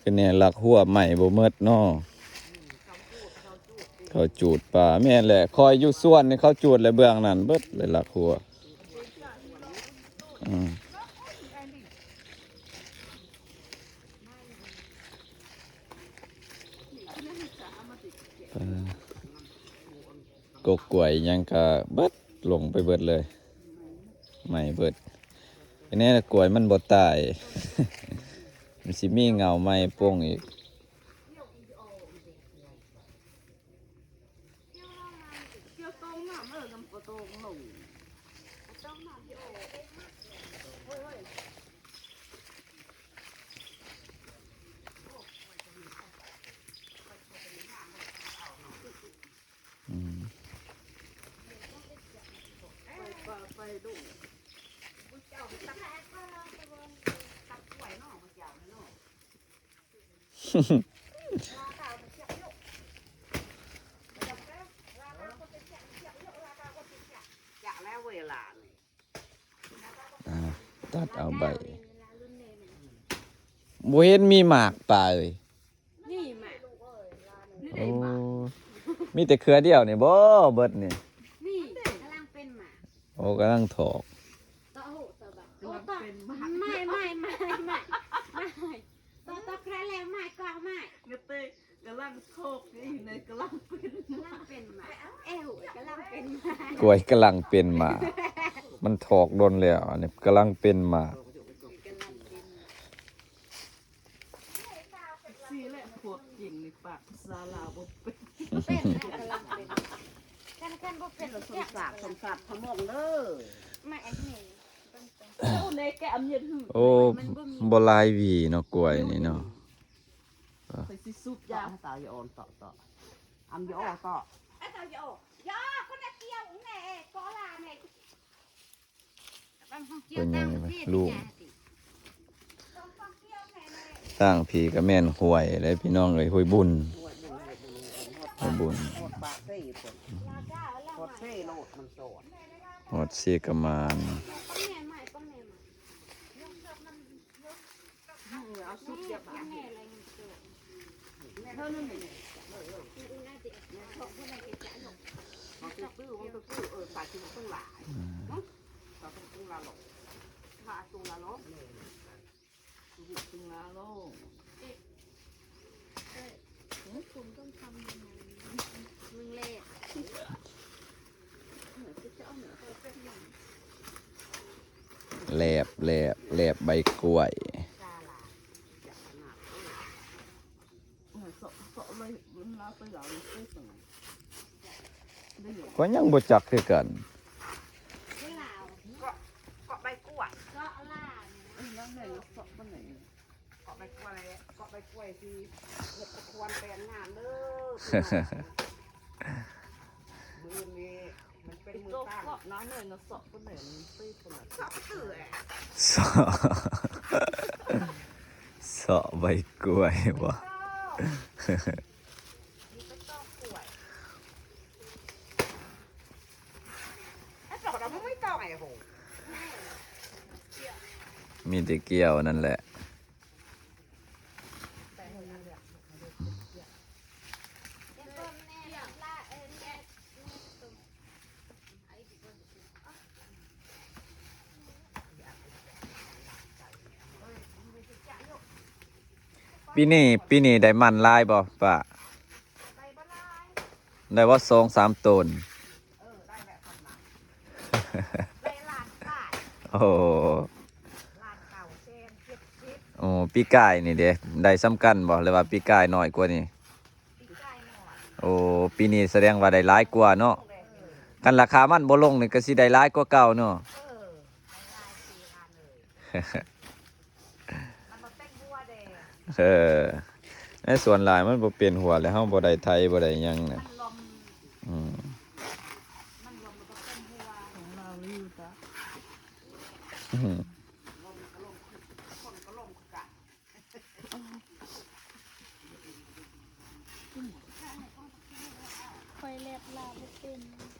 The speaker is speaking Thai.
ก็เนี่ยหลักหัวใหม่บ่เมิดเนาะเขาจูดป่าแม่นแหละคอยอยู่ส่วนนี่เขาจูดเลยเบื้องนั้นเบิดเลยหลักหัวอืมกกกล้วยยังก็เบิดลงไปเบิดเลยใหม่เบิดอันนี้กล้วยมันบ่ตาย มันสิมีเงาไหม้โป่งอีกตัดเอาใบบ่เห็นมีหมากป่าเลยนี่แม่นี่ โอ้ ได้หมา มีแต่เครือเดียวนี่บ่เบิดนี่ นี่กำลังเป็นหมา โอ้กำลังถอก ต่อหูต่อแบบโอ้ต่อไม่ต่อแคร์แล้วไม่ก็ไม่ กระเตยกำลังโคกนี่ในกำลังเป็น กำลังเป็นหมาเอ้ากำลังเป็นหมาก ล้วยกำลังเป็นหมากมันถอกโดนแล้วอันนี้กำลังเป็นหมาก ซีแหละพวกจริงในปากซาลาบเป็น เป็นกำลังเป็นกันบ่เป็น สมศักดิ์พมองเด้อ ไม่ไอ้นี่ โอ้ในแกมยืดหืด โอ้บ่หลายหวีเนาะกล้วยนี่เนาะ ไปสิซุปยาตาอย่าอ่อนต่ออันอย่าอ่อนต่อ ไอ้ต่อยอย่าคนน่ะเกี่ยวแน่ก็ลาแน่บางเกี่ยวตั้งที่ลูกตั้งผีก็แม่นห้วยเลยพี่น้องเอ้ยห้วยบุญห้วยบุญ ปากเซ่ปวดเซ่โลดมันโสด ฮอดซีกะมาน เอาซุปยาบ้าเท่านั้นเองมันตื้อปากที่มันต้องหลายปากต้องหลายหรอกปากต้องหลายหรอกต้องหลายหรอก คุณต้องทำยังไงมึงเล่ แหลบแหลบแหลบใบกล้วย ก็ยังบ่จักคือกัน เวลา เกาะใบกล้วย ก็ล่า แล้วไหนเกาะต้นไหนเกาะใบกล้วยเกาะใบกล้วยที่เห็ดตะควนแปลงงานเด้อมือนี้มันเป็นมือตั้งเกาะน้ำเลยนะเสาะต้นไหนมันตีต้นไหนเสาะเสือ สอสอใบกล้วยว่ะ มีแต่เกี่ยวนั่นแหละปีนี้ได้มันลายบ่ป่ะได้ว่า2-3ตนโอ้โอ้ปีกายนี่เด้ได้ซ้ำกันบ่หรือว่าปีกายน้อยกว่านี่โอ้ปีนี้แสดงว่าได้หลายกว่าเนาะกันราคามันบ่ลงนี่ก็สิได้หลายกว่าเก่าเนาะ เออในส่วนหลายมันบ่เปลี่ยนหัวแล้วเฮาบ่ได้ไทยบ่ได้หยังน่ะอืม ของเราลิ้วจ้ะ อืม